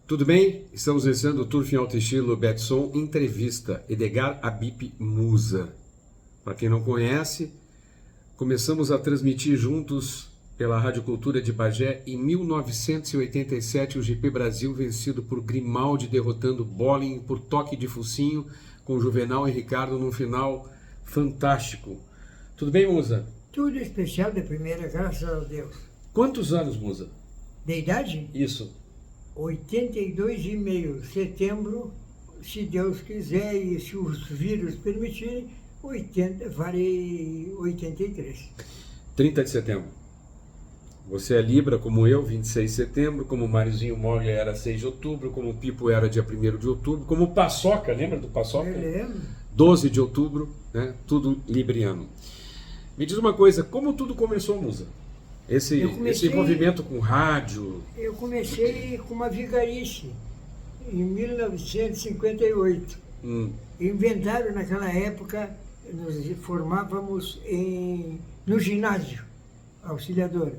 Tudo bem? Estamos iniciando o Turf em Alto Estilo Betson Entrevista, Edgar Abip Musa. Para quem não conhece, começamos a transmitir juntos pela Rádio Cultura de Bagé em 1987 o GP Brasil vencido por Grimaldi derrotando Bolin por toque de focinho com Juvenal e Ricardo num final fantástico. Tudo bem, Musa? Tudo especial de primeira, graças a Deus. Quantos anos, Musa? De idade? Isso. 82,5. Setembro, se Deus quiser e se os vírus permitirem, 83. 30 de setembro. Você é Libra, como eu, 26 de setembro, como o Mariozinho Moglia era 6 de outubro, como o Pipo era dia 1º de outubro, como o Paçoca, lembra do Paçoca? Eu lembro. 12 de outubro, né? Tudo libriano. Me diz uma coisa, como tudo começou, Musa? Esse envolvimento com rádio? Eu comecei com uma vigarice, em 1958. Inventaram naquela época, nos formávamos no ginásio, auxiliador.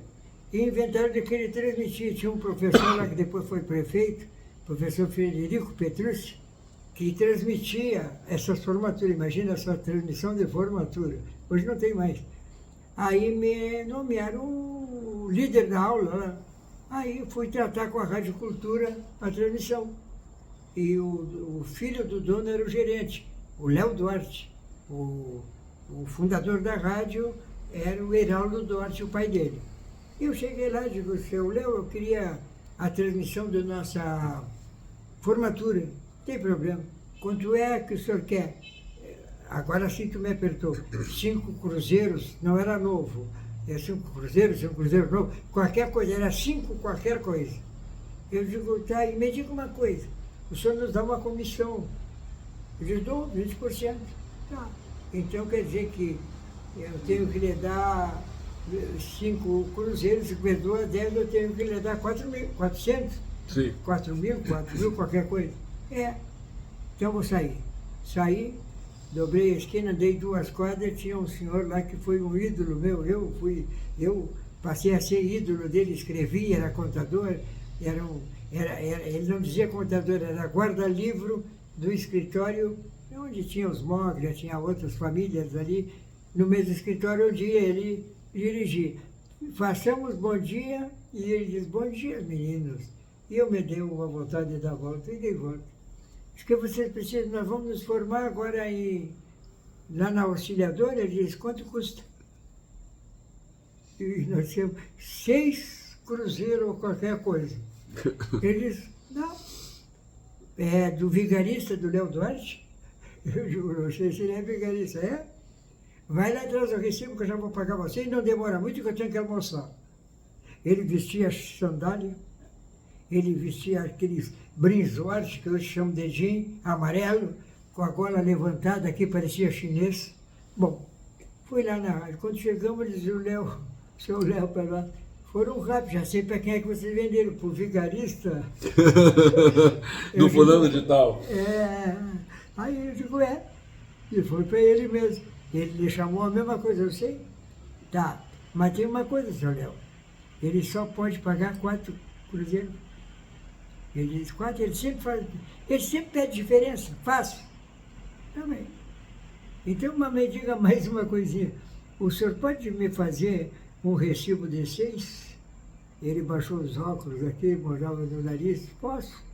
E inventaram de que ele transmitia. Tinha um professor lá que depois foi prefeito, professor Frederico Petrucci, que transmitia essas formaturas. Imagina essa transmissão de formatura. Hoje não tem mais. Aí me nomearam o líder da aula lá. Aí fui tratar com a Rádio Cultura a transmissão. E o filho do dono era o gerente, o Léo Duarte. O fundador da rádio era o Heraldo Duarte, o pai dele. Eu cheguei lá e digo, seu Léo, eu queria a transmissão da nossa formatura. Não tem problema. Quanto é que o senhor quer? Agora sim que me apertou. 5 cruzeiros, não era novo. É 5 cruzeiros, 5 cruzeiros novo. Qualquer coisa, era 5 qualquer coisa. Eu digo, tá, e me diga uma coisa. O senhor nos dá uma comissão. Eu digo, dou 20%. Tá. Então quer dizer que eu tenho que lhe dar 5 cruzeiros, 52 a 10, eu tenho que lhe dar 4.400? Sim. 4.000, qualquer coisa. Então vou sair. Saí, dobrei a esquina, dei 2 quadras, tinha um senhor lá que foi um ídolo meu, eu passei a ser ídolo dele, escrevi, era contador, ele não dizia contador, era guarda-livro do escritório, onde tinha os Moglia, tinha outras famílias ali, no mesmo escritório onde ele dirigia. Façamos bom dia, e ele diz, bom dia, meninos. E eu me dei uma vontade de dar volta, e dei volta. Acho que vocês precisam, nós vamos nos formar agora lá na auxiliadora, ele diz, quanto custa? E nós temos 6 cruzeiros ou qualquer coisa. Ele diz, não, é do vigarista do Léo Duarte? Eu digo, não sei se ele é vigarista, é? Vai lá atrás do recibo que eu já vou pagar você e não demora muito que eu tenho que almoçar. Ele vestia sandália, ele vestia aqueles brinzoides que hoje chamam de jean, amarelo, com a gola levantada aqui, parecia chinês. Bom, fui lá na rádio. Quando chegamos, disse o seu Léo para lá, foram rápidos, já sei para quem é que vocês venderam, para o vigarista. Do fulano de tal. Aí eu digo, e foi para ele mesmo. Ele lhe chamou a mesma coisa, eu sei. Tá, mas tem uma coisa, seu Léo, ele só pode pagar 4 cruzeiros. Ele diz 4, ele sempre pede diferença, fácil. Também. Então, mas me diga mais uma coisinha. O senhor pode me fazer um recibo de 6? Ele baixou os óculos aqui, morava no nariz. Posso.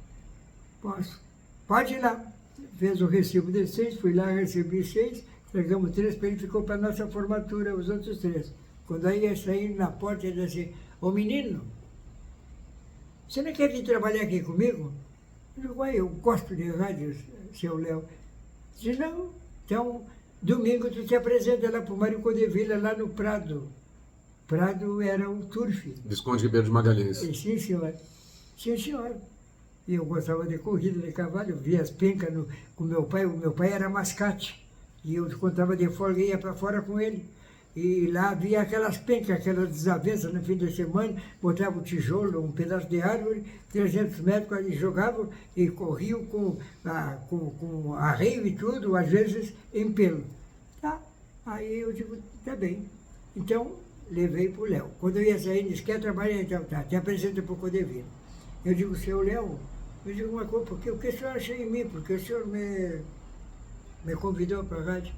Pode ir lá. Fez o recibo de 6, fui lá, recebi 6, entregamos 3 para ele, ficou para a nossa formatura, os outros 3. Quando aí ia sair na porta, ele disse assim, ô menino, você não quer vir trabalhar aqui comigo? Eu digo, eu gosto de rádio, seu Léo. Disse, não, então, domingo tu te apresenta lá para o Mário Codevilla, lá no Prado. Prado era o Turf. Visconde Ribeiro de Magalhães. Sim, senhor. Sim, senhor. E eu gostava de corrida de cavalo, via as pencas com meu pai. O meu pai era mascate. E eu contava de folga e ia para fora com ele. E lá havia aquelas pencas, aquelas desavenças no fim de semana, botava um tijolo, um pedaço de árvore, 300 metros, e jogavam e corriam com arreio e tudo, às vezes em pelo. Tá? Aí eu digo, tá bem. Então, levei para o Léo. Quando eu ia sair, disse, quer trabalhar? Então, tá, te apresenta para o Codevilla. Eu digo, seu Léo, Me diga uma coisa, porque o que o senhor acha em mim? Porque o senhor me convidou para a rádio.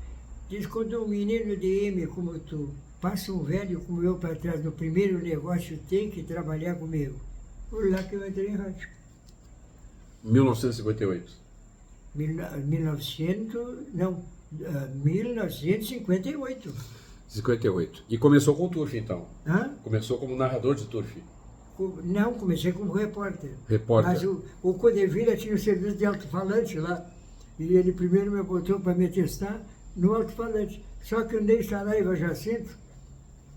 Diz, quando um menino de M como tu passa um velho como eu para trás no primeiro negócio, tem que trabalhar comigo. Foi lá que eu entrei em rádio. 1958. 1958. 58. E começou com o Turf, então? Hã? Começou como narrador de Turf? Não, comecei como repórter. Repórter. Mas o Codevila tinha o serviço de alto-falante lá. E ele primeiro me botou para me testar no alto-falante. Só que o Ney Saraiva Jacinto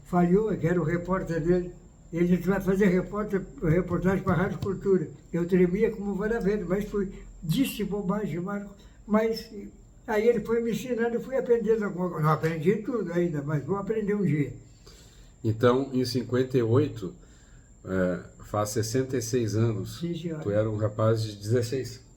falhou, que era o repórter dele. Ele disse, vai fazer reportagem para a Rádio Cultura. Eu tremia como vara verde, mas disse bobagem, Marco. Mas aí ele foi me ensinando, eu fui aprendendo alguma coisa. Não aprendi tudo ainda, mas vou aprender um dia. Então, em 58, faz 66 anos. Sim, senhora. Tu era um rapaz de 16.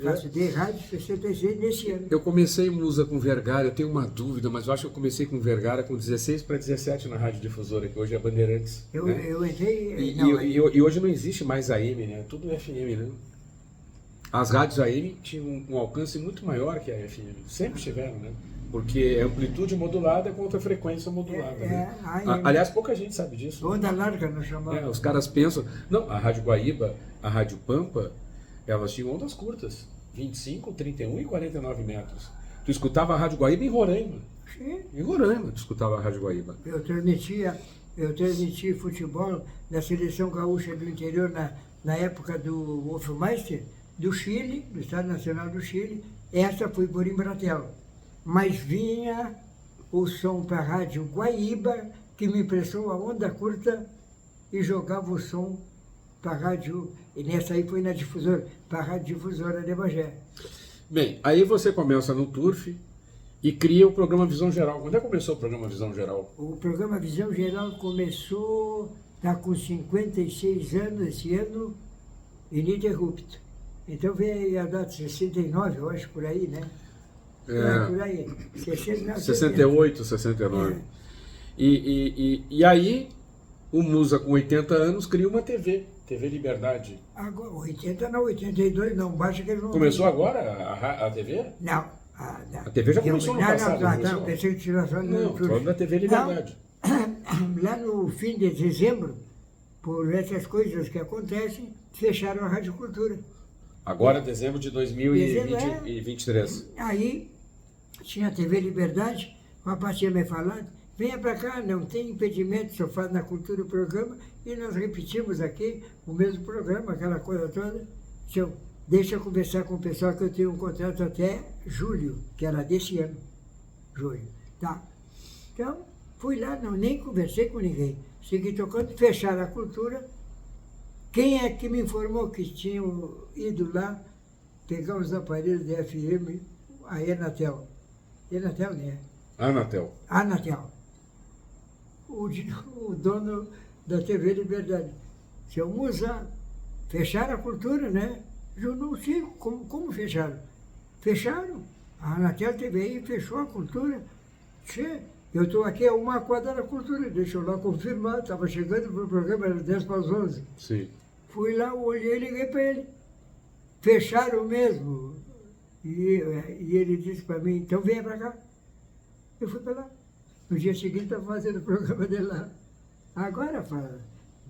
Faço de rádio 66 nesse ano. Eu comecei Musa com Vergara, eu tenho uma dúvida, mas eu acho que eu comecei com Vergara com 16 para 17 na Rádio Difusora, que hoje é Bandeirantes. Eu entrei... E hoje não existe mais AM, né? Tudo FM, né? As rádios AM tinham um alcance muito maior que a FM. Sempre tiveram, né? Porque é amplitude modulada contra frequência modulada. Né? Aliás, pouca gente sabe disso. Onda larga, nós chamamos. Os caras pensam... Não, a Rádio Guaíba, a Rádio Pampa, elas tinham ondas curtas. 25, 31 e 49 metros. Tu escutava a Rádio Guaíba em Roraima. Sim. Em Roraima tu escutava a Rádio Guaíba. Eu transmiti futebol na seleção gaúcha do interior na época do Hofmeister, do Chile, do Estado Nacional do Chile. Essa foi por Embratel. Mas vinha o som para a Rádio Guaíba, que me emprestou a onda curta e jogava o som para a rádio, e nessa aí foi na difusora, para a Rádio Difusora de Bagé. Bem, aí você começa no Turf e cria o programa Visão Geral. Quando é que começou o programa Visão Geral? O programa Visão Geral começou, está com 56 anos esse ano, ininterrupto. Então veio a data 69, eu acho, por aí, né? Por aí. 68, 69. E aí, o Musa com 80 anos cria uma TV Liberdade. Agora, 80 não, 82 não, baixa que eles não... Começou agora a TV? Não. A TV já começou no passado. Não, pensei que tinha falado... Não, falando da TV Liberdade. Não, lá no fim de dezembro, por essas coisas que acontecem, fecharam a Rádio Cultura. Agora, dezembro de 2023. Aí, tinha a TV Liberdade, o rapaz tinha me falado, venha para cá, não tem impedimento, só faz na cultura o programa, e nós repetimos aqui o mesmo programa, aquela coisa toda. Então, deixa eu conversar com o pessoal que eu tenho um contrato até julho, que era desse ano. Julho. Tá. Então, fui lá, nem conversei com ninguém. Segui tocando, fecharam a cultura. Quem é que me informou que tinham ido lá pegar os aparelhos de FM? A Enatel. Enatel, né? Anatel. O dono da TV Liberdade. Seu Musa, fecharam a cultura, né? Eu não sei como fecharam. Fecharam. A Anatel TV aí fechou a cultura. Che, eu estou aqui a uma quadra da cultura, deixa eu lá confirmar. Estava chegando para o programa, era 10 para as 11. Sim. Fui lá, olhei e liguei para ele. Fecharam mesmo. E ele disse para mim, então venha para cá. Eu fui para lá. No dia seguinte estava fazendo o programa dele lá. Agora,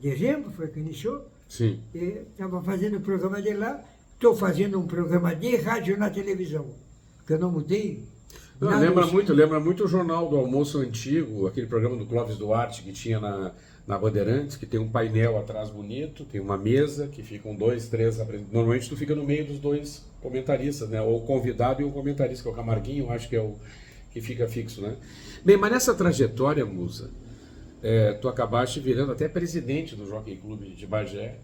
dezembro foi que iniciou. Sim. Estava fazendo o programa dele lá. Estou fazendo um programa de rádio na televisão, que eu não mudei. Não, lembra muito o Jornal do Almoço Antigo, aquele programa do Clóvis Duarte que tinha na Bandeirantes, que tem um painel atrás bonito, tem uma mesa que ficam 2, 3 normalmente tu fica no meio dos dois comentaristas, né? Ou o convidado e o comentarista, que é o Camarguinho, eu acho que é o que fica fixo, né? Bem, mas nessa trajetória, Musa, tu acabaste virando até presidente do Jockey Clube de Bagé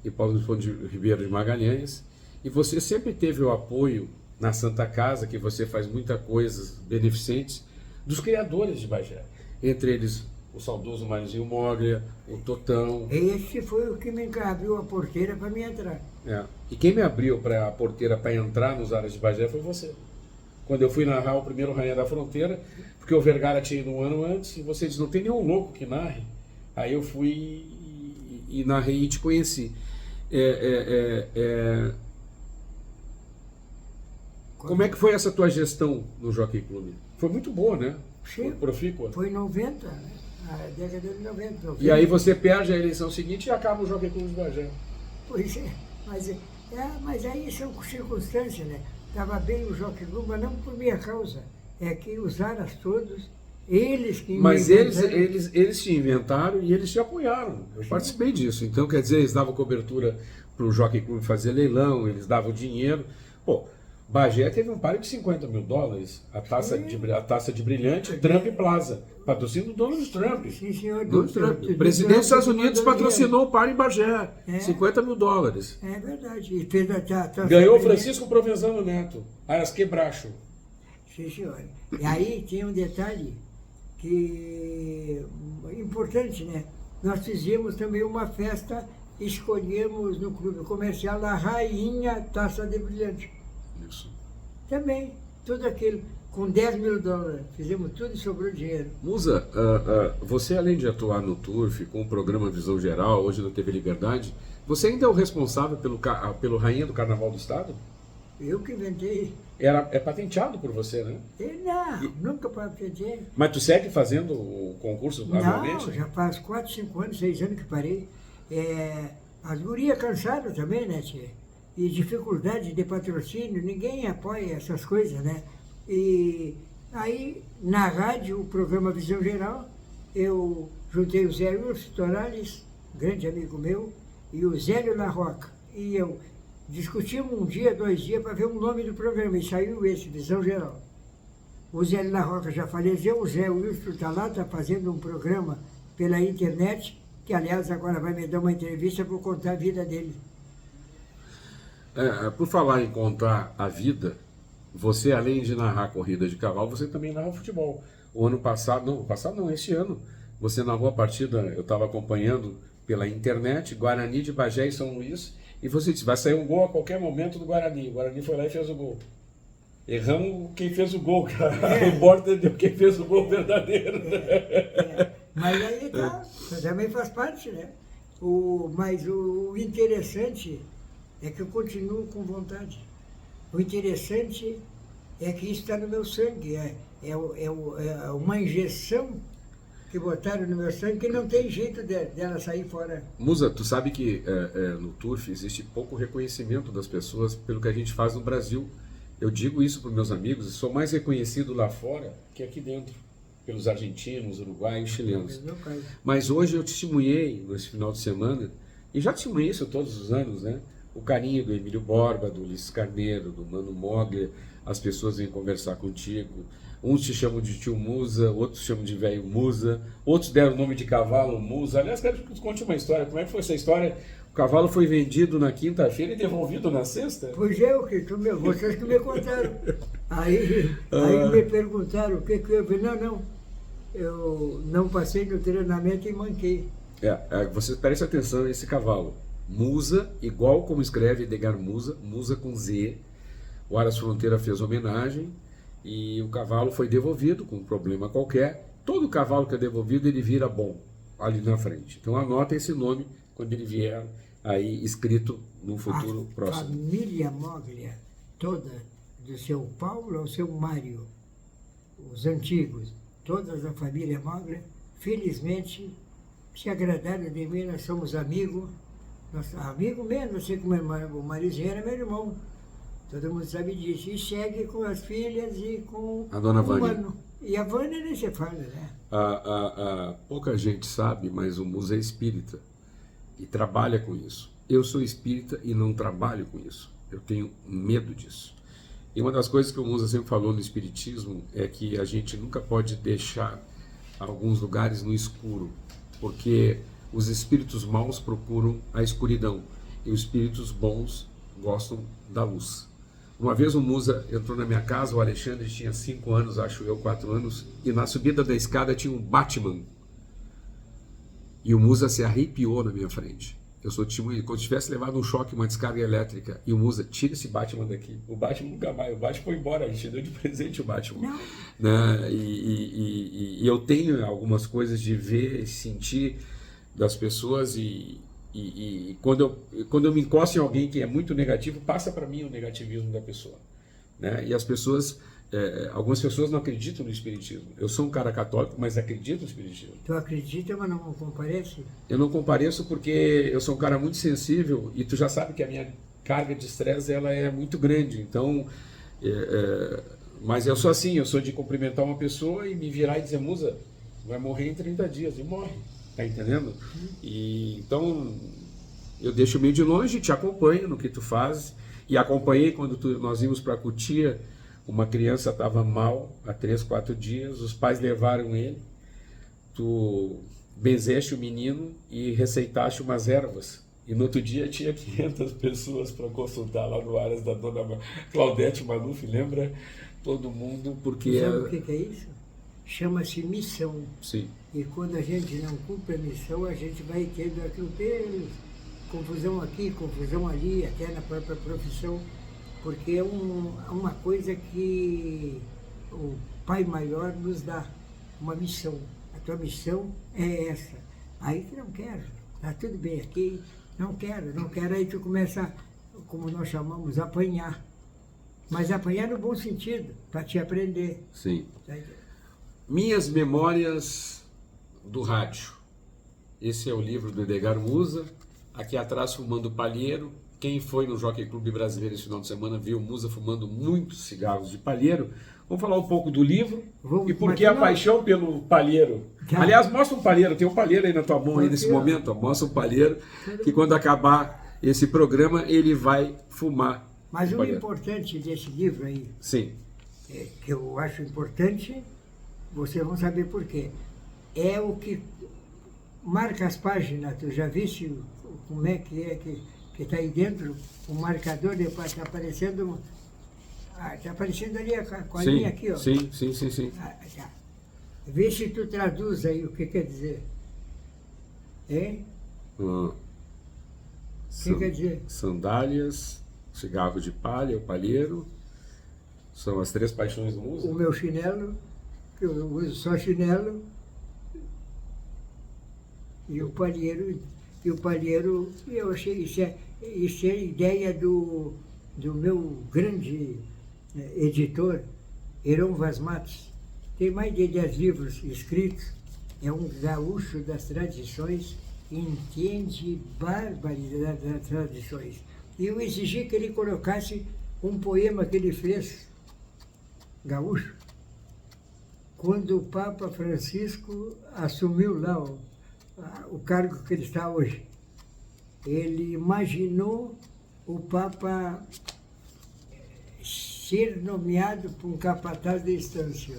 e Paulo de Ribeiro de Magalhães, e você sempre teve o apoio na Santa Casa, que você faz muitas coisas beneficentes, dos criadores de Bagé. Entre eles, o saudoso Marizinho Moglia, o Totão. Esse foi o que me abriu a porteira para me entrar. E quem me abriu a porteira para entrar nos áreas de Bagé foi você. Quando eu fui narrar o primeiro Rainha da Fronteira, porque o Vergara tinha ido um ano antes, e você disse, não tem nenhum louco que narre. Aí eu fui e narrei e te conheci. Como é que foi essa tua gestão no Jockey Club? Foi muito boa, né? Sim, profícua. foi em 90, né? A década de 90. E aí você perde a eleição seguinte e acaba o Jockey Club de Bagé. Pois é, mas aí são circunstâncias, né? Estava bem o Jockey Club, mas não por minha causa. É que os aras todos, eles que Mas eles te inventaram e eles te apoiaram. Eu participei disso. Então, quer dizer, eles davam cobertura para o Jockey Club fazer leilão, eles davam dinheiro. Pô, Bagé teve um par de $50 mil, a taça de brilhante Trump Plaza, patrocínio do Donald Trump. Sim, senhor. O presidente dos Estados Unidos patrocinou o par em Bagé, $50 mil. É verdade. E fez ganhou o Francisco Provenzano Neto, Aras Quebracho. Sim, senhor. E aí tem um detalhe que importante, né? Nós fizemos também uma festa, escolhemos no clube comercial a rainha taça de brilhante. Isso. Também, tudo aquilo, com $10 mil. Fizemos tudo e sobrou dinheiro. Musa, você além de atuar no Turf, com o programa Visão Geral, hoje na TV Liberdade, você ainda é o responsável pelo Rainha do Carnaval do Estado? Eu que inventei. É patenteado por você, né? Nunca patentei. Mas tu segue fazendo o concurso anualmente? Não, já faz 4, 5 anos, 6 anos que parei. As gurias cansaram também, né, tia? E dificuldade de patrocínio, ninguém apoia essas coisas, né? E aí, na rádio, o programa Visão Geral, eu juntei o Zé Wilson Torales, grande amigo meu, e o Zélio La Roca. E eu discutimos um dia, 2 dias, para ver o nome do programa, e saiu esse, Visão Geral. O Zélio La Roca já faleceu, o Zé Wilson está lá, está fazendo um programa pela internet, que aliás agora vai me dar uma entrevista para contar a vida dele. Por falar em contar a vida, você além de narrar corrida de cavalo, você também narra futebol. Esse ano, você narrou a partida, eu estava acompanhando pela internet, Guarani de Bagé e São Luís, e você disse, vai sair um gol a qualquer momento do Guarani. O Guarani foi lá e fez o gol. Erramos quem fez o gol, cara. Embora entendeu quem fez o gol verdadeiro. Mas aí tá, também faz parte, né? Mas o interessante é que eu continuo com vontade. O interessante é que isso está no meu sangue. É uma injeção que botaram no meu sangue que não tem jeito dela sair fora. Musa, tu sabe que no Turf existe pouco reconhecimento das pessoas pelo que a gente faz no Brasil. Eu digo isso para os meus amigos, e sou mais reconhecido lá fora que aqui dentro, pelos argentinos, uruguaios, chilenos. Mas hoje eu testemunhei, nesse final de semana, e já testemunhei isso todos os anos, né? O carinho do Emílio Borba, do Ulisses Carneiro, do Mano Moglia, as pessoas vêm conversar contigo. Uns te chamam de tio Musa, outros te chamam de velho Musa, outros deram o nome de cavalo Musa. Aliás, quero que tu conte uma história. Como é que foi essa história? O cavalo foi vendido na quinta-feira e devolvido na sexta? Pois é, vocês que me contaram. Aí me perguntaram o que eu falei. Não, eu não passei no treinamento e manquei. Vocês prestem atenção nesse cavalo. Musa, igual como escreve Edgar Musa, Musa com Z. O Aras Fronteira fez homenagem e o cavalo foi devolvido com um problema qualquer. Todo cavalo que é devolvido, ele vira bom ali na frente. Então anota esse nome quando ele vier aí escrito no futuro próximo. A família Moglia, toda, do seu Paulo ao seu Mário, os antigos, todas a família Moglia, felizmente se agradaram de mim, nós somos amigos. Nosso amigo mesmo, assim como o Marizinho era meu irmão. Todo mundo sabe disso. E segue com as filhas e com a dona Vânia. Mano. E a Vânia nem se fala, né? Pouca gente sabe, mas o Musa é espírita e trabalha com isso. Eu sou espírita e não trabalho com isso. Eu tenho medo disso. E uma das coisas que o Musa sempre falou no espiritismo é que a gente nunca pode deixar alguns lugares no escuro, porque os espíritos maus procuram a escuridão e os espíritos bons gostam da luz. Uma vez o Musa entrou na minha casa, o Alexandre tinha 5 anos, acho eu, 4 anos, e na subida da escada tinha um Batman. E o Musa se arrepiou na minha frente. Eu sou testemunha, como se tivesse levado um choque, uma descarga elétrica. E o Musa, tira esse Batman daqui. O Batman nunca vai, o Batman foi embora, a gente deu de presente o Batman. Né? E eu tenho algumas coisas de ver, sentir das pessoas e E quando eu me encosto em alguém que é muito negativo, passa para mim o negativismo da pessoa, né? E as pessoas, algumas pessoas não acreditam no espiritismo. Eu sou um cara católico, mas acredito no espiritismo. Tu acredita, mas não comparece? Eu não compareço porque eu sou um cara muito sensível e tu já sabe que a minha carga de estresse ela é muito grande. Então, mas eu sou assim, eu sou de cumprimentar uma pessoa e me virar e dizer, Musa, vai morrer em 30 dias, e morre. Tá entendendo? E então eu deixo meio de longe, te acompanho no que tu fazes. E acompanhei quando nós íamos para Cotia, uma criança estava mal há 3, 4 dias, os pais levaram ele, tu benzeste o menino e receitaste umas ervas. E no outro dia tinha 500 pessoas para consultar lá no Aras da dona Claudete Maluf, lembra? Todo mundo, porque... Sabe o que é isso? Chama-se missão. Sim. E quando a gente não cumpre a missão, a gente vai tendo atropelos, confusão aqui, confusão ali, até na própria profissão, porque é uma coisa que o Pai Maior nos dá, uma missão. A tua missão é essa. Aí tu não quer, tá tudo bem aqui, não quero, aí tu começa, como nós chamamos, a apanhar. Mas apanhar no bom sentido, para te aprender. Sim. Minhas Memórias do Rádio. Esse é o livro do Edgar Musa. Aqui atrás, fumando palheiro. Quem foi no Jockey Club Brasileiro esse final de semana viu o Musa fumando muitos cigarros de palheiro. Vamos falar um pouco do livro e por que a paixão pelo palheiro. Aliás, mostra um palheiro, tem um palheiro aí na tua mão aí nesse momento. Ó. Mostra um palheiro que quando acabar esse programa ele vai fumar. Mas o importante desse livro aí, sim, que eu acho importante, vocês vão saber por quê. É o que marca as páginas. Tu já viste como é que está aí dentro? O marcador está aparecendo. Está aparecendo ali com a linha aqui, ó. Sim. Tá. Vê se tu traduz aí o que quer dizer. Hein? O que quer dizer? Sandálias, cigarro de palha, o palheiro, são as 3 paixões do Musa. O meu chinelo, que eu uso só chinelo, e o palheiro, eu achei isso é ideia do meu grande editor, Heron Vaz Matos. Tem mais de 10 livros escritos, é um gaúcho das tradições, entende barbaridade das tradições. E eu exigi que ele colocasse um poema que ele fez, gaúcho, quando o Papa Francisco assumiu lá o cargo que ele está hoje. Ele imaginou o Papa ser nomeado por um capataz de estância,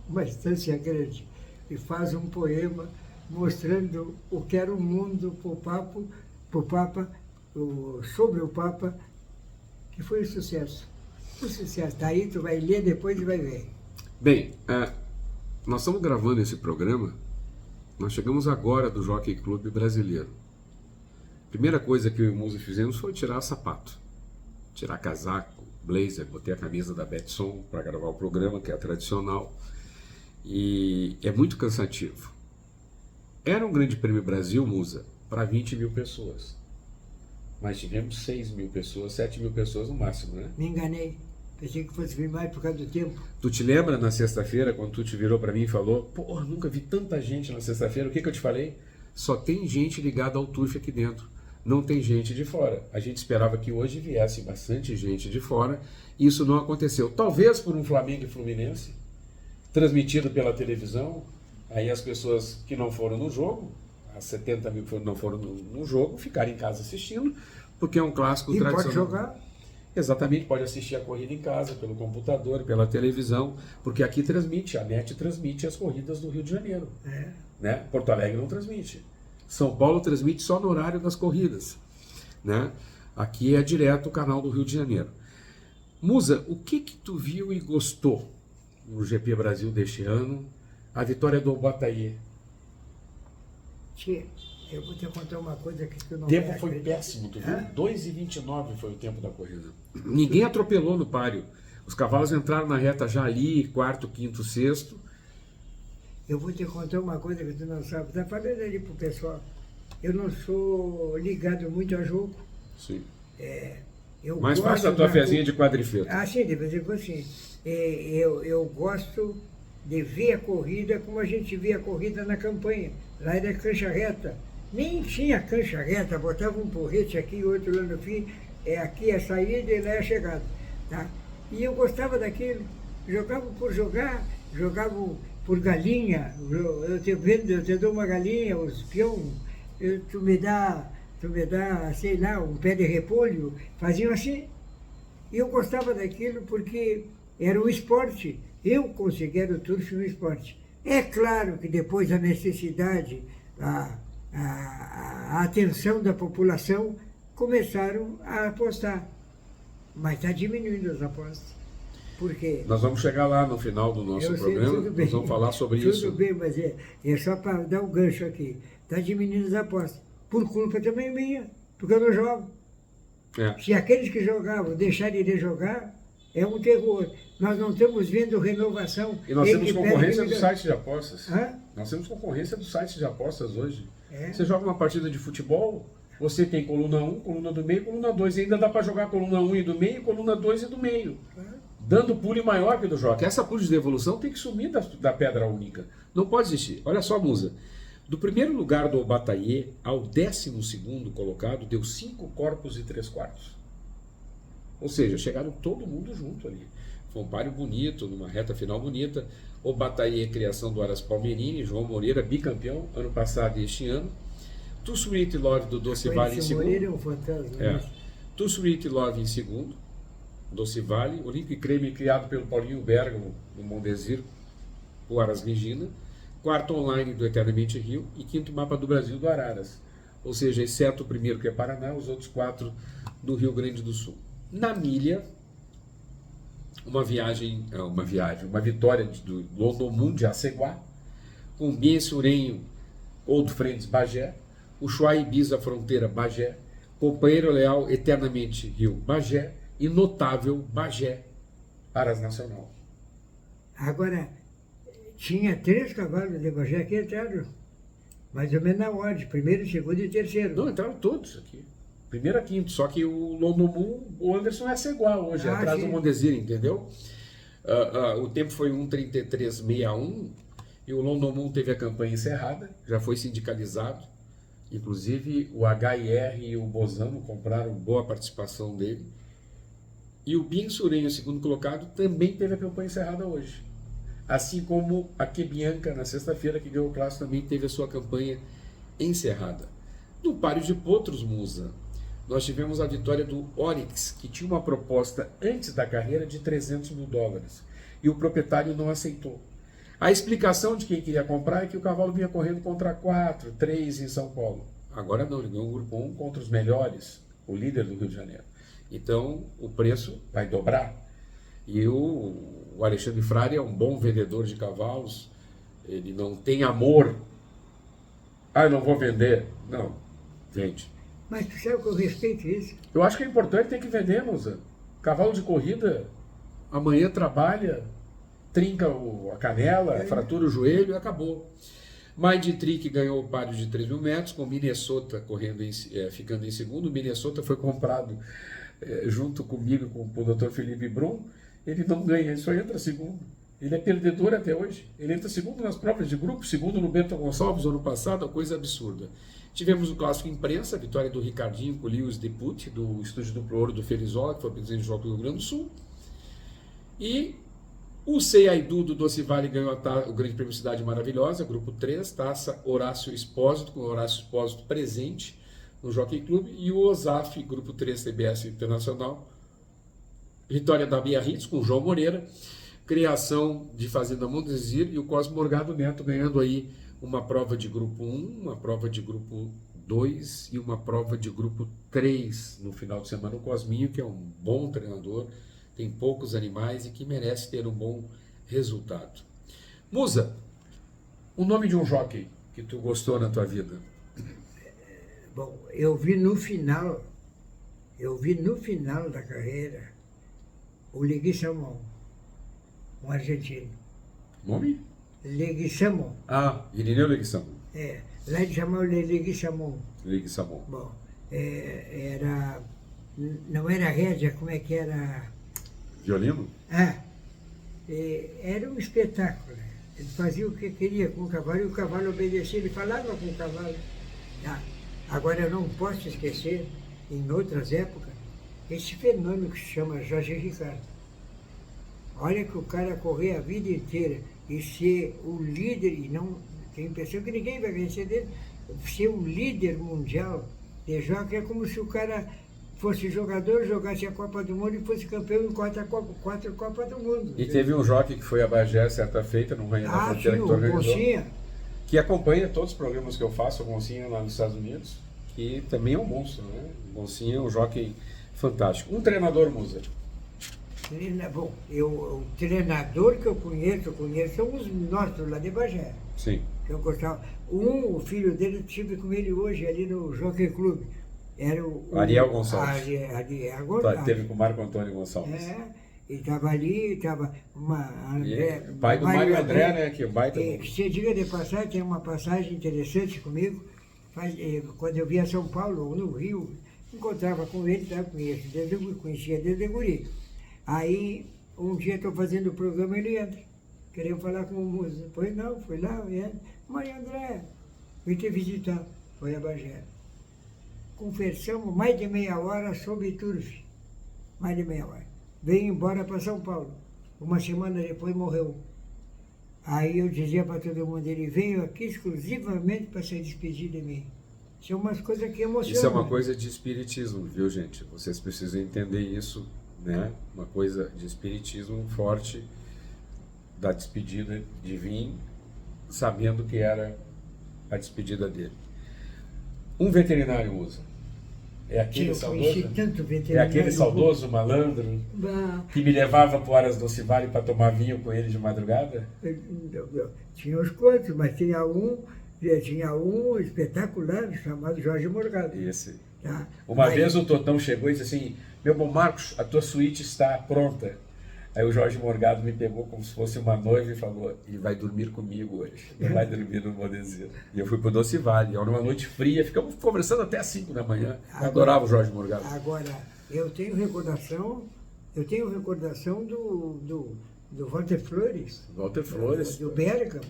uma estância grande, e faz um poema mostrando o que era o mundo para o Papa, sobre o Papa, que foi um sucesso. Um sucesso. Daí tu vai ler depois e vai ver. Bem, nós estamos gravando esse programa, nós chegamos agora do Jockey Club Brasileiro. A primeira coisa que eu e o Musa fizemos foi tirar sapato, tirar casaco, blazer, botei a camisa da Betson para gravar o programa, que é a tradicional, e é muito cansativo. Era um Grande Prêmio Brasil, Musa, para 20 mil pessoas, mas tivemos 6 mil pessoas, 7 mil pessoas no máximo, né? Me enganei, pensei que fosse vir mais por causa do tempo. Tu te lembra na sexta-feira, quando tu te virou para mim e falou, pô, nunca vi tanta gente na sexta-feira, o que eu te falei? Só tem gente ligada ao turf aqui dentro, não tem gente de fora. A gente esperava que hoje viesse bastante gente de fora, e isso não aconteceu. Talvez por um Flamengo e Fluminense, transmitido pela televisão, aí as pessoas que não foram no jogo, as 70 mil que não foram no jogo, ficaram em casa assistindo, porque é um clássico e tradicional. Pode jogar? Exatamente, pode assistir a corrida em casa, pelo computador, pela televisão, porque aqui transmite, a NET transmite as corridas do Rio de Janeiro. Né? Porto Alegre não transmite. São Paulo transmite só no horário das corridas. Né? Aqui é direto o canal do Rio de Janeiro. Musa, o que tu viu e gostou no GP Brasil deste ano? A vitória do Bataille. Tia, eu vou te contar uma coisa que tu não O tempo vai foi acreditar. péssimo, tu viu? 2:29 foi o tempo da corrida. Ninguém atropelou no páreo. Os cavalos entraram na reta já ali, quarto, quinto, sexto. Eu vou te contar uma coisa que tu não sabe. Está falando ali pro pessoal. eu não sou ligado muito a jogo. Sim. Eu Mas gosto faz a tua da- fezinha de quadrifeito. Ah, sim, de vez em quando sim. Eu gosto de ver a corrida como a gente via a corrida na campanha. Lá era cancha reta. Nem tinha cancha reta, botava um porrete aqui e outro lá no fim. Aqui a saída e lá a chegada. Tá? E eu gostava daquilo. Jogava por jogar, jogava por galinha. Eu te vendo, eu te dou uma galinha, os peão, tu me dá, sei lá, um pé de repolho. Faziam assim. E eu gostava daquilo porque era um esporte. Eu considero o turf um esporte. É claro que depois a necessidade, a atenção da população começaram a apostar. Mas está diminuindo as apostas. Por quê? Nós vamos chegar lá no final do nosso Eu sei, programa, tudo bem. nós vamos falar sobre isso. Tudo bem, mas é só para dar um gancho aqui. Está diminuindo as apostas. Por culpa também minha, porque eu não jogo. É. Se aqueles que jogavam deixarem de jogar, é um terror. Nós não estamos vendo renovação. E nós temos Ele concorrência pede- do site de apostas. Hã? Nós temos concorrência do site de apostas hoje. É. Você joga uma partida de futebol, você tem coluna 1, coluna do meio, coluna 2. E ainda dá para jogar coluna 1 e do meio, coluna 2 e do meio. Dando pule maior que do jogo. Essa pule de devolução tem que sumir da pedra única. Não pode existir. Olha só, Musa. Do primeiro lugar do Bataillé ao 12º colocado, deu 5 corpos e 3 quartos. Ou seja, chegaram todo mundo junto ali. Foi um páreo bonito, numa reta final bonita. O Bataillé, criação do Aras Palmeirini, João Moreira, bicampeão, ano passado e este ano. Too Sweet Love do Doce Vale em Esse segundo. Moreira é um fantasma. né? Too Sweet Love em segundo. Doce Vale. Olímpico e Creme, criado pelo Paulinho Bergamo, no Mondesir, o Aras Regina. Quarto online do Eternamente Rio. E quinto mapa do Brasil do Araras. Ou seja, exceto o primeiro que é Paraná, os outros 4 do Rio Grande do Sul. Na milha, uma vitória do Londomum de Aceguá, com Bien Surenho, Old Friends Bagé, Ushuaia Ibiza Fronteira Bagé, Companheiro Leal Eternamente Rio Bagé e Notável Bagé, Aras Nacional. Agora, tinha 3 cavalos de Bagé que entraram, mais ou menos na ordem, primeiro, segundo e terceiro. Não, entraram todos aqui. Primeiro a quinto, só que o Londomum, o Anderson é Aceguá hoje, atrás sim. do Mondesir, entendeu? O tempo foi 1:33:61 e o Londomum teve a campanha encerrada, já foi sindicalizado. Inclusive o HIR e o Bozano compraram boa participação dele. E o Bien Surenho, segundo colocado, também teve a campanha encerrada hoje. Assim como a Quebianca, na sexta-feira, que ganhou o clássico, também teve a sua campanha encerrada. No páreo de potros, Musa, nós tivemos a vitória do Oryx, que tinha uma proposta antes da carreira de $300 mil. E o proprietário não aceitou. A explicação de quem queria comprar é que o cavalo vinha correndo contra 4, 3 em São Paulo. Agora não, ele ganhou um grupo 1 contra os melhores, o líder do Rio de Janeiro. Então o preço vai dobrar. E o Alexandre Frari é um bom vendedor de cavalos, ele não tem amor. Eu não vou vender. Não, vende. Mas tu sabe que eu respeito isso? Eu acho que é importante, tem que vender, Musa. Cavalo de corrida, amanhã trabalha, trinca a canela, fratura o joelho e acabou. Mind Trick ganhou o páreo de 3 mil metros, com Minnesota ficando em segundo. Minnesota foi comprado junto comigo, com o Dr. Felipe Brum. Ele não ganha, ele só entra segundo. Ele é perdedor até hoje. Ele entra segundo nas provas de grupo, segundo no Bento Gonçalves ano passado, uma coisa absurda. Tivemos o clássico imprensa, a vitória do Ricardinho com o Lewis Deputy, do Estúdio Duplo Ouro do Ferizola, que foi presidente do Jogo do Rio Grande do Sul. E o Seiaidu do Doce Vale ganhou o Grande Prêmio Cidade Maravilhosa, grupo 3, taça Horácio Espósito, com o Horácio Espósito presente no Jockey Club. E o Osaf, grupo 3 TBS Internacional, vitória da Biarritz com o João Moreira, criação de Fazenda Mondesir e o Cosmo Morgado Neto ganhando aí uma prova de grupo 1, uma prova de grupo 2 e uma prova de grupo 3 no final de semana. O Cosminho, que é um bom treinador, tem poucos animais e que merece ter um bom resultado. Musa, o nome de um jockey que tu gostou na tua vida? Bom, eu vi no final da carreira o Leguizamon, um argentino. Nome? Leguizamon. Irineu Leguizamon. Lá eles chamavam Ligue Samon. Ligue Samon. Bom, não era rédea, como é que era? Violino? Era um espetáculo. Né? Ele fazia o que queria com o cavalo e o cavalo obedecia, ele falava com o cavalo. Agora eu não posso esquecer, em outras épocas, esse fenômeno que se chama Jorge Ricardo. Olha que o cara correr a vida inteira e ser o líder, e não tem a impressão que ninguém vai vencer dele, ser um líder mundial de jockey é como se o cara fosse jogador, jogasse a Copa do Mundo e fosse campeão em quatro Copas do Mundo. E teve um jockey que foi a Bagé certa feita, no Rainha da Fronteira, que tu organizou, que acompanha todos os programas que eu faço, o Goncinha lá nos Estados Unidos, que também é um monstro, né? O Goncinha é um jockey fantástico. Um treinador, Musa. Bom, o treinador que eu conheço são os nossos lá de Bagé. Sim. Eu gostava. O filho dele, estive com ele hoje ali no Jockey Club. Era o Ariel Gonçalves. Ariel Gonçalves. Teve com o Marco Antônio Gonçalves. E estava ali, estava pai do Mário André, né? Que o baita. Se diga de passagem, tem uma passagem interessante comigo. Quando eu via São Paulo ou no Rio, encontrava com ele, conhecia desde guri. Aí, um dia estou fazendo o programa, ele entra. Queria falar com o Musa. Pois não, foi lá, Mário André, vim te visitar. Foi a Bagé. Conversamos mais de meia hora sobre turf. Mais de meia hora. Veio embora para São Paulo. Uma semana depois morreu. Aí eu dizia para todo mundo, ele veio aqui exclusivamente para se despedir de mim. São umas coisas que emocionam. Isso é uma coisa de espiritismo, viu, gente? Vocês precisam entender isso, né? Uma coisa de espiritismo forte, da despedida de vir, sabendo que era a despedida dele. Um veterinário usa. É aquele saudoso? É aquele saudoso malandro que me levava para Horas do Vale para tomar vinho com ele de madrugada? Tinha uns quantos, mas tinha um espetacular chamado Jorge Morgado. Esse. Uma vez o Totão chegou e disse assim: meu bom Marcos, a tua suíte está pronta. Aí o Jorge Morgado me pegou como se fosse uma noiva e falou: ele vai dormir comigo hoje, ele vai dormir no Modezinho. E eu fui para o Doce Vale, era uma noite fria, ficamos conversando até às 5 da manhã. Eu adorava o Jorge Morgado. Agora, eu tenho recordação do Walter Flores. Walter Flores. Do Bergamo.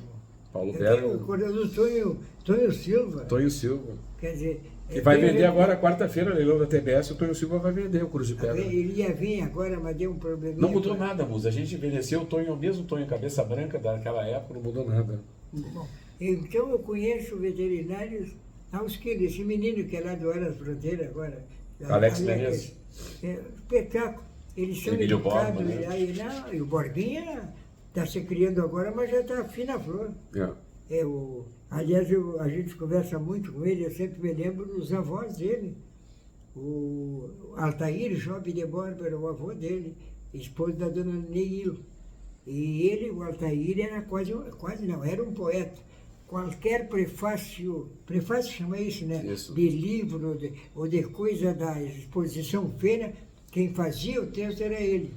Paulo Bergamo. Eu tenho do Tonho Silva. Tonho Silva. Quer dizer... Que vai vender agora, quarta-feira, leilão da TBS, o Tonho Silva vai vender o Cruz de Pedra. Ele ia vir agora, mas deu um probleminha. Não mudou nada, Musa. A gente envelheceu, o Tonho, o mesmo Tonho cabeça branca daquela época, não mudou nada. Bom, então eu conheço veterinários aos quilos. Esse menino que é lá do Horas Fronteira agora. Alex Menezes. Espetáculo. Eles são Emílio educados. Borba, né? E o Borbinha está se criando agora, mas já está fina flor. Aliás, a gente conversa muito com ele, eu sempre me lembro dos avós dele. O Altair Job de Borba era o avô dele, esposo da dona Neil. E ele, o Altair, era era um poeta. Qualquer prefácio chama isso, né? Isso. De livro ou de coisa da exposição feira, quem fazia o texto era ele.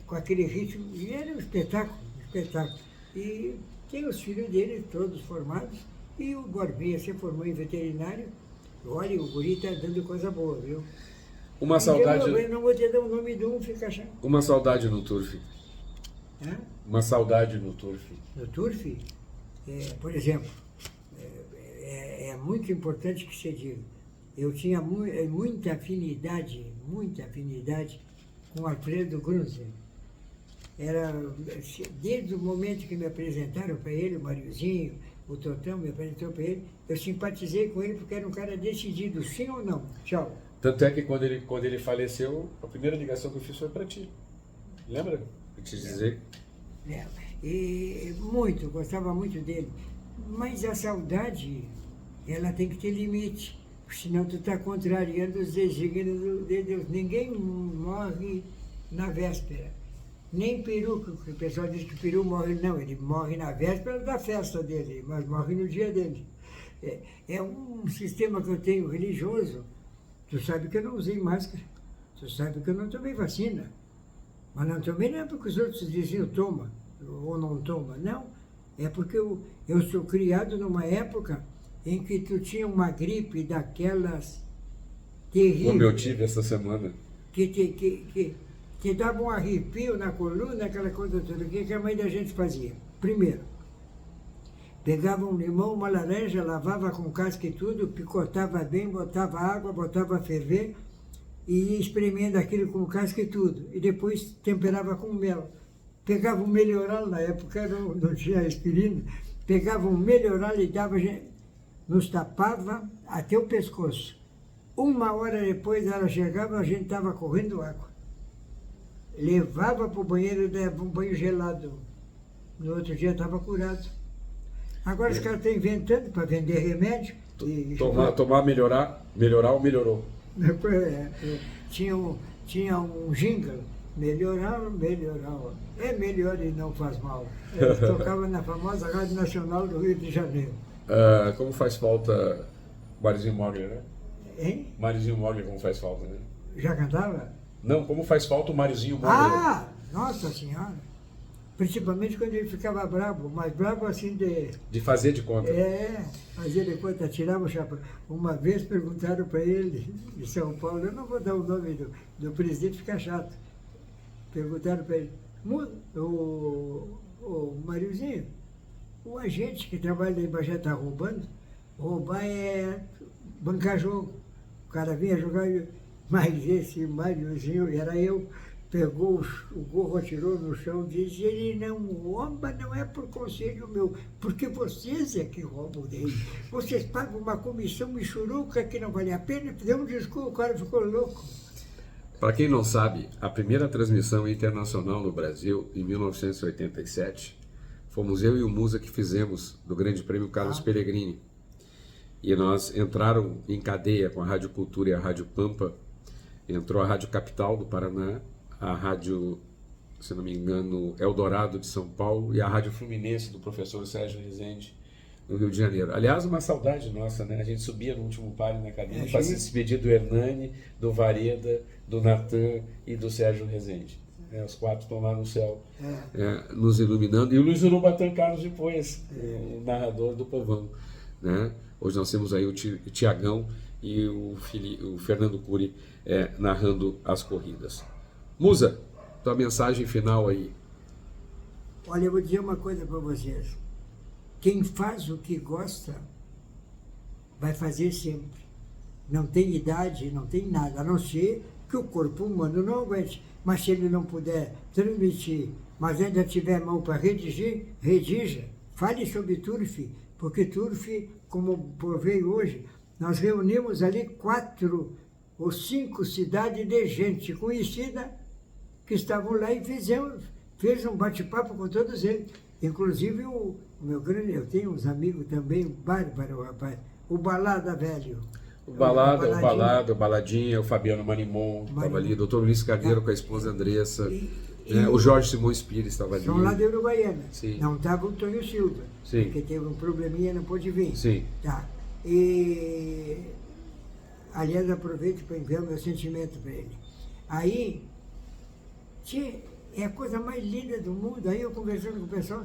Com aquele ritmo, e era um espetáculo. E tem os filhos dele, todos formados, e o Borbinha se formou em veterinário. Olha, o guri está dando coisa boa, viu? Uma saudade... Eu não vou te dar o nome de um, fica chato. Uma saudade no turf. Uma saudade no turf. No turf, por exemplo, é muito importante que se diga, eu tinha muita afinidade com o Alfredo Grunzer. Desde o momento que me apresentaram para ele, o Mariozinho, o Totão me apresentou para ele, eu simpatizei com ele porque era um cara decidido, sim ou não, tchau. Tanto é que quando ele faleceu, a primeira ligação que eu fiz foi para ti. Lembra? Eu te dizer. Gostava muito dele. Mas a saudade, ela tem que ter limite, senão tu está contrariando os desígnios de Deus. Ninguém morre na véspera. Nem peru, que o pessoal diz que o peru morre, não, ele morre na véspera da festa dele, mas morre no dia dele. É um sistema que eu tenho religioso. Tu sabe que eu não usei máscara, tu sabe que eu não tomei vacina, mas não tomei não é porque os outros diziam toma ou não toma, não. É porque eu sou criado numa época em que tu tinha uma gripe daquelas terríveis. Como eu tive essa semana. Que te dava um arrepio na coluna, aquela coisa toda. O que a mãe da gente fazia? Primeiro, pegava um limão, uma laranja, lavava com casca e tudo, picotava bem, botava água, botava a ferver e ia espremendo aquilo com casca e tudo. E depois temperava com mel. Pegava um melhoral, na época não tinha aspirina, pegava um melhoral e dava, nos tapava até o pescoço. 1 hora depois ela chegava, a gente estava correndo água. Levava para o banheiro, dava um banho gelado. No outro dia estava curado. Agora os caras estão inventando para vender remédio. Tomar, melhorar ou melhorou? Tinha um jingle, melhorar. É melhor e não faz mal. Tocava na famosa Rádio Nacional do Rio de Janeiro. Como faz falta Marizinho Moglia, né? Hein? Marizinho Moglia, como faz falta, né? Já cantava? Não, como faz falta o Marizinho Moglia? Ah, nossa senhora! Principalmente quando ele ficava bravo, mas bravo assim de fazer de conta. Fazer de conta, tirava o chapéu. Uma vez perguntaram para ele, de São Paulo, eu não vou dar o nome do presidente, fica chato. Perguntaram para ele, o Mariozinho, o agente que trabalha na Ibajé está roubando? Roubar é bancar jogo. O cara vinha jogar, mas esse Mariozinho, era eu, pegou o gorro, atirou no chão, disse, ele não rouba, não é por conselho meu, porque vocês é que roubam dele. Vocês pagam uma comissão michuruca que não vale a pena, deu um discurso, o cara ficou louco. Para quem não sabe, a primeira transmissão internacional no Brasil, em 1987, fomos eu e o Musa que fizemos do Grande Prêmio Carlos Pellegrini. E nós entraram em cadeia com a Rádio Cultura e a Rádio Pampa. Entrou a Rádio Capital do Paraná, a Rádio, se não me engano, Eldorado de São Paulo e a Rádio Fluminense do professor Sérgio Rezende, no Rio de Janeiro. Aliás, uma saudade nossa, né? A gente subia no último páreo na cabine para se despedir do Hernani, do Vareda, do Natan e do Sérgio Rezende. Os 4 estão lá no céu, nos iluminando. E o Luiz Urubatã Carlos depois, o narrador do Povão, né? Hoje nós temos aí o Tiagão e o Fernando Cury narrando as corridas. Musa, tua mensagem final aí. Olha, eu vou dizer uma coisa para vocês. Quem faz o que gosta, vai fazer sempre. Não tem idade, não tem nada, a não ser que o corpo humano não aguente. Mas se ele não puder transmitir, mas ainda tiver mão para redigir, redija. Fale sobre Turf, porque Turf, como provei hoje, nós reunimos ali 4 ou 5 cidades de gente conhecida que estavam lá e fez um bate-papo com todos eles. Inclusive o meu grande, eu tenho uns amigos também, bárbaro, rapaz, o Balada Velho. O Baladinha, o Fabiano Manimon estava ali, o doutor Luiz Carneiro com a esposa Andressa, o Jorge Simões Pires estava ali. São lá de Uruguaiana. Sim. Não estava o Tonho Silva, sim, que teve um probleminha, não pôde vir. Sim. Tá. E, aliás, aproveito para enviar meu sentimento para ele. Aí, é a coisa mais linda do mundo. Aí eu conversando com o pessoal,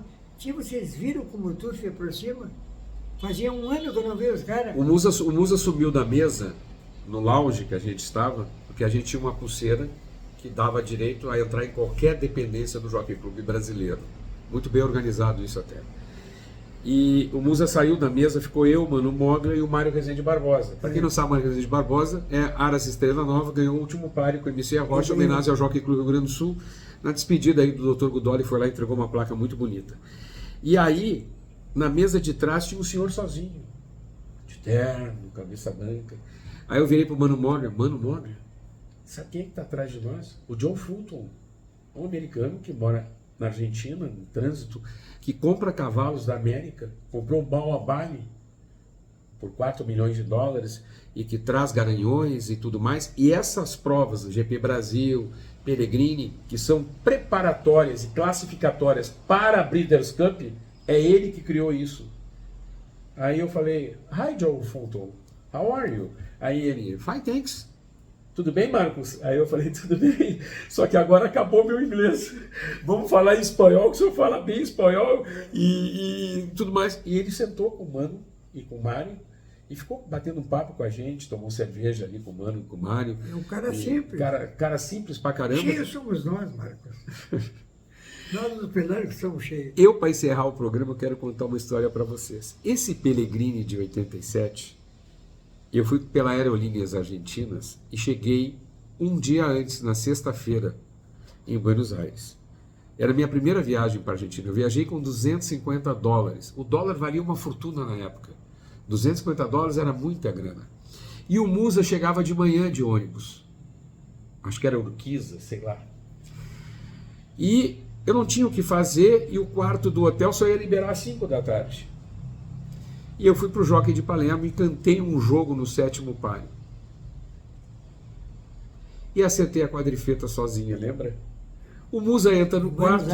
vocês viram como o Turf aproxima? Fazia 1 ano que eu não vi os caras. O Musa subiu da mesa, no lounge que a gente estava, porque a gente tinha uma pulseira que dava direito a entrar em qualquer dependência do Jockey Club brasileiro. Muito bem organizado isso até. E o Musa saiu da mesa, ficou eu, Mano Moglia e o Mário Rezende Barbosa. Para quem não sabe, o Mário Rezende Barbosa é Aras Estrela Nova, ganhou o último páreo com o MC Rocha, homenagem ao Jockey Club Rio Grande do Sul. Na despedida aí do Dr. Goodolly, foi lá e entregou uma placa muito bonita. E aí, na mesa de trás tinha um senhor sozinho, de terno, cabeça branca. Aí eu virei pro Mano Moglia, sabe quem é que está atrás de nós? O John Fulton, um americano que mora na Argentina, no trânsito, que compra cavalos da América, comprou um Baobali por $4 milhões e que traz garanhões e tudo mais. E essas provas, GP Brasil, Pellegrini, que são preparatórias e classificatórias para a Breeders' Cup, é ele que criou isso. Aí eu falei, hi Joe Fulton, how are you? Aí ele, fine, thanks. Tudo bem, Marcos? Aí eu falei, tudo bem, só que agora acabou meu inglês. Vamos falar em espanhol, que o senhor fala bem espanhol e tudo mais. E ele sentou com o Mano e com o Mário E ficou batendo um papo com a gente, tomou cerveja ali com o Mano, com o Mário. É um cara simples. Cara simples pra caramba. Cheios somos nós, Marcos. Nós, os pelágicos, somos cheios. Eu, para encerrar o programa, eu quero contar uma história para vocês. Esse Pellegrini de 87, eu fui pela Aerolíneas Argentinas e cheguei um dia antes, na sexta-feira, em Buenos Aires. Era a minha primeira viagem para a Argentina. Eu viajei com $250. O dólar valia uma fortuna na época. $250 era muita grana. E o Musa chegava de manhã de ônibus. Acho que era Urquiza, sei lá. E eu não tinha o que fazer e o quarto do hotel só ia liberar às 5 da tarde. E eu fui para o Jockey de Palermo e cantei um jogo no 7º páreo. E acertei a quadrifeta sozinha, lembra? O Musa entra no quarto.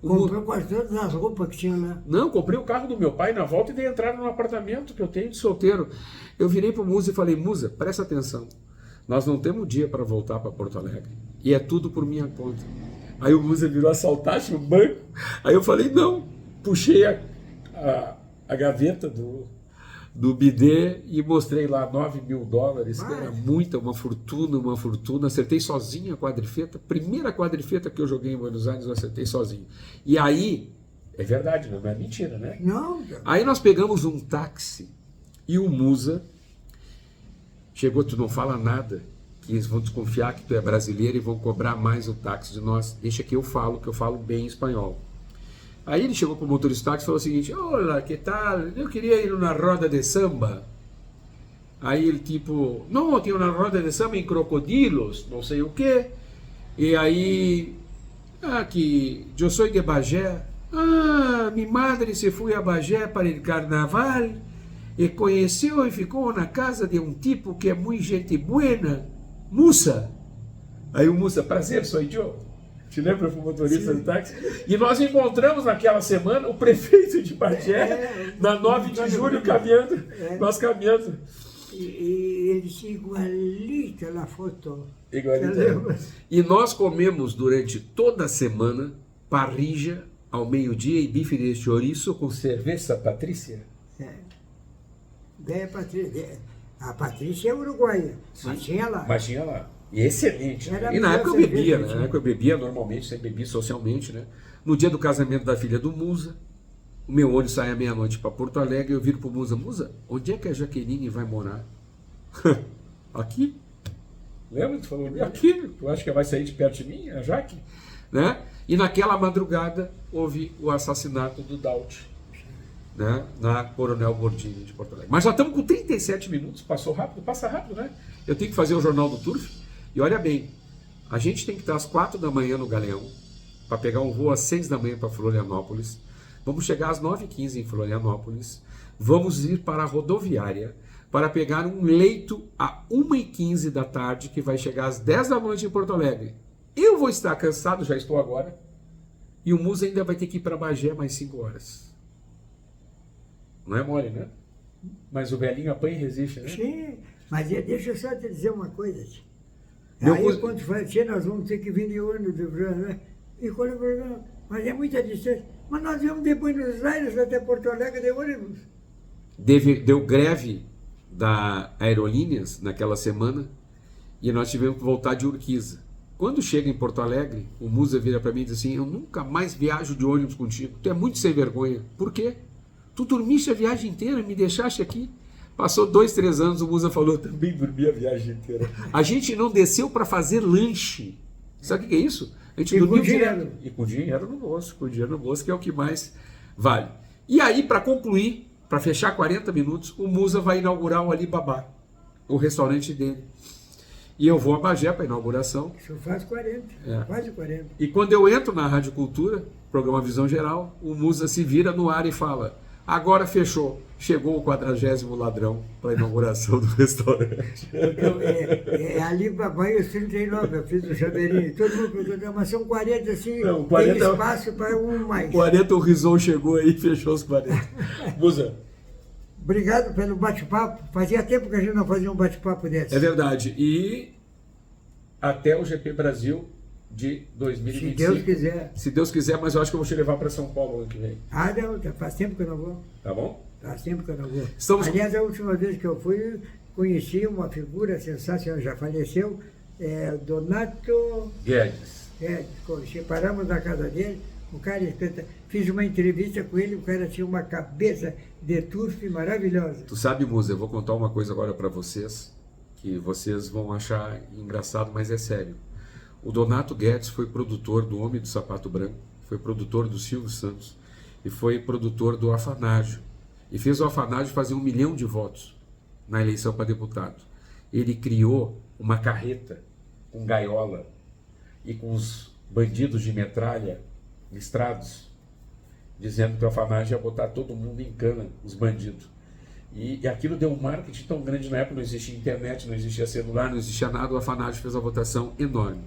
Comprou quase todas as roupas que tinha lá. Não, comprei o carro do meu pai na volta e dei entrada no apartamento que eu tenho de solteiro. Eu virei para o Musa e falei, Musa, presta atenção. Nós não temos dia para voltar para Porto Alegre. E é tudo por minha conta. Aí o Musa virou assaltante no banco. Aí eu falei, não. Puxei a gaveta do bidê e mostrei lá $9 mil, que era uma fortuna. Acertei sozinho a quadrifeta. Primeira quadrifeta que eu joguei em Buenos Aires, eu acertei sozinho. E aí, é verdade, não é mentira, né? Não. Aí nós pegamos um táxi e o Musa chegou, tu não fala nada, que eles vão desconfiar que tu é brasileiro e vão cobrar mais o táxi de nós. Deixa que eu falo bem espanhol. Aí ele chegou para o motorista do táxi e falou o seguinte, olá, que tal? Eu queria ir numa roda de samba. Aí ele tipo, não, tem uma roda de samba em Crocodilos, não sei o quê. E aí, que eu sou de Bagé. Minha madre se foi a Bagé para o carnaval e conheceu e ficou na casa de um tipo que é muito gente buena, Musa. Aí o Musa, prazer, sou eu. Te lembra, o motorista do táxi? E nós encontramos naquela semana o prefeito de Bagé, na 9 de julho, caminhando, nós caminhando. E ele disse igualita na foto. Igualita. E nós comemos durante toda a semana parrilla ao meio-dia e bife de chouriço com cerveja Patrícia. A Patrícia é uruguaia, mas tinha lá. Mas tinha lá. E excelente. Né? E na época eu bebia, né? Na época eu bebia normalmente, sempre bebi socialmente, né? No dia do casamento da filha do Musa, o meu ônibus sai à meia-noite para Porto Alegre, eu viro pro Musa, Musa, onde é que a Jaqueline vai morar? Aqui? Lembra? Tu falou, aqui, tu acha que vai sair de perto de mim, a Jaque? Né? E naquela madrugada houve o assassinato do Daut, né? Na Coronel Gordini de Porto Alegre. Mas já estamos com 37 minutos, passou rápido, passa rápido, né? Eu tenho que fazer o Jornal do Turf. E olha bem, a gente tem que estar às 4 da manhã no Galeão, para pegar um voo às 6 da manhã para Florianópolis. Vamos chegar às 9h15 em Florianópolis. Vamos ir para a rodoviária para pegar um leito a 1h15 da tarde, que vai chegar às 10 da noite em Porto Alegre. Eu vou estar cansado, já estou agora. E o Musa ainda vai ter que ir para Bagé mais 5 horas. Não é mole, né? Mas o velhinho apanha e resiste, né? Sim, mas deixa eu só te dizer uma coisa. Meu aí quando fala, nós vamos ter que vir de ônibus, né? E quando mas é muita distância. Mas nós viemos de Buenos Aires até Porto Alegre de ônibus. Deu greve da Aerolíneas naquela semana e nós tivemos que voltar de Urquiza. Quando chega em Porto Alegre, o Musa vira para mim e diz assim, eu nunca mais viajo de ônibus contigo, tu é muito sem vergonha. Por quê? Tu dormiste a viagem inteira, me deixaste aqui. Passou 2, 3 anos, o Musa falou, eu também dormi a viagem inteira. A gente não desceu para fazer lanche. Sabe o que é isso? A gente dormiu direto. E com dinheiro no bolso, que é o que mais vale. E aí, para concluir, para fechar 40 minutos, o Musa vai inaugurar o Alibaba, o restaurante dele. E eu vou a Bagé para a inauguração. Isso faz 40, quase 40. E quando eu entro na Rádio Cultura, programa Visão Geral, o Musa se vira no ar e fala, agora fechou, chegou o 40º ladrão para a inauguração do restaurante. É Alibaba e os 39, eu fiz o chaveirinho. Todo mundo perguntou, mas são 40 assim, não, 40, tem espaço para um mais. 40 o Rison chegou aí e fechou os 40. Musa. Obrigado pelo bate-papo. Fazia tempo que a gente não fazia um bate-papo desse. É verdade. E até o GP Brasil de 2025. Se Deus quiser. Se Deus quiser, mas eu acho que eu vou te levar para São Paulo ano que vem. Não, faz tempo que eu não vou. Tá bom? Faz tempo que eu não vou. Estamos... Aliás, a última vez que eu fui, conheci uma figura sensacional, já faleceu, Donato Guedes. Paramos na casa dele, o cara fiz uma entrevista com ele, o cara tinha uma cabeça de turf maravilhosa. Tu sabe, Musa, eu vou contar uma coisa agora para vocês, que vocês vão achar engraçado, mas é sério. O Donato Guedes foi produtor do Homem do Sapato Branco, foi produtor do Silvio Santos e foi produtor do Afanágio. E fez o Afanágio fazer 1 milhão de votos na eleição para deputado. Ele criou uma carreta com gaiola e com os bandidos de metralha listrados, dizendo que o Afanágio ia botar todo mundo em cana, os bandidos. E aquilo deu um marketing tão grande na época, não existia internet, não existia celular, não existia nada, o Afanágio fez uma votação enorme.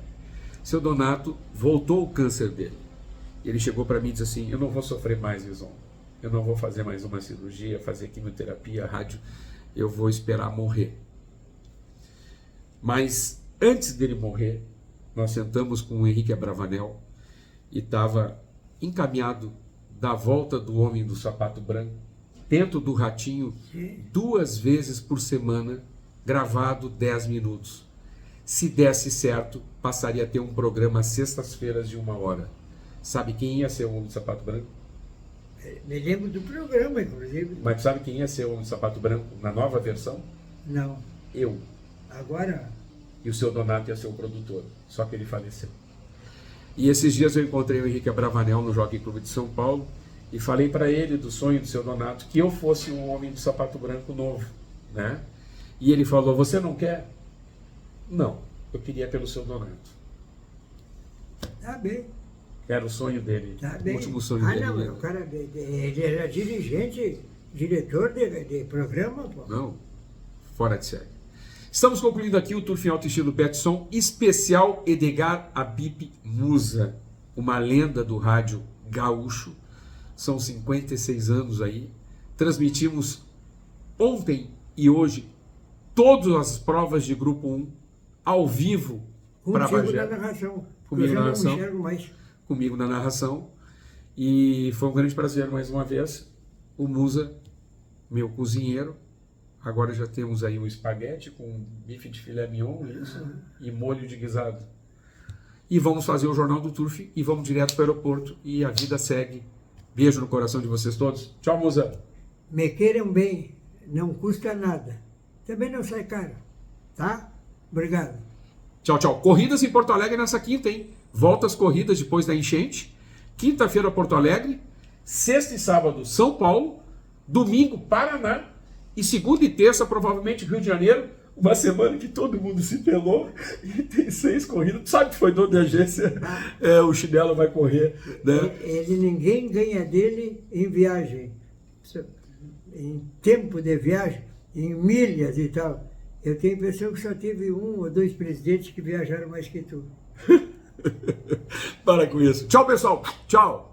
Seu Donato voltou o câncer dele. Ele chegou para mim e disse assim, eu não vou sofrer mais, Ison. Eu não vou fazer mais uma cirurgia, fazer quimioterapia, rádio, eu vou esperar morrer. Mas antes dele morrer, nós sentamos com o Henrique Abravanel e estava encaminhado da volta do Homem do Sapato Branco, dentro do Ratinho, 2 vezes por semana, gravado 10 minutos. Se desse certo, passaria a ter um programa às sextas-feiras de 1 hora. Sabe quem ia ser o Homem do Sapato Branco? Me lembro do programa, inclusive. Mas sabe quem ia ser o Homem do Sapato Branco na nova versão? Não. Eu. Agora? E o seu Donato ia ser o produtor, só que ele faleceu. E esses dias eu encontrei o Henrique Abravanel no Jockey Clube de São Paulo e falei para ele do sonho do seu Donato, que eu fosse um Homem do Sapato Branco novo, né? E ele falou, você não quer? Não, eu queria pelo seu Donato. Tá bem. Era o sonho dele, Tá o bem. último sonho dele. Não, o cara ele era dirigente, diretor de programa, pô. Não, fora de série. Estamos concluindo aqui o Turf em Alto Estilo Betson, especial Edgar Abip Musa, uma lenda do rádio gaúcho. São 56 anos aí. Transmitimos ontem e hoje todas as provas de Grupo 1 ao vivo para Comigo na narração. Comigo na narração. Não enxergo mais. Comigo na narração. E foi um grande prazer mais uma vez. O Musa, meu cozinheiro. Agora já temos aí um espaguete com bife de filé mignon, isso, e molho de guisado. E vamos fazer o Jornal do Turf e vamos direto para o aeroporto. E a vida segue. Beijo no coração de vocês todos. Tchau, Musa. Me queiram bem, não custa nada. Também não sai caro, tá? Obrigado. Tchau, tchau. Corridas em Porto Alegre nessa quinta, hein? Volta às corridas depois da enchente. Quinta-feira, Porto Alegre. Sexta e sábado, São Paulo. Domingo, Paraná. E segunda e terça, provavelmente, Rio de Janeiro. Uma semana que todo mundo se pelou e tem 6 corridas. Tu sabe que foi dono de agência, o Chinelo vai correr, né? Ninguém ganha dele em viagem. Em tempo de viagem, em milhas e tal. Eu tenho a impressão que só teve 1 ou 2 presidentes que viajaram mais que tu. Para com isso. Tchau, pessoal. Tchau.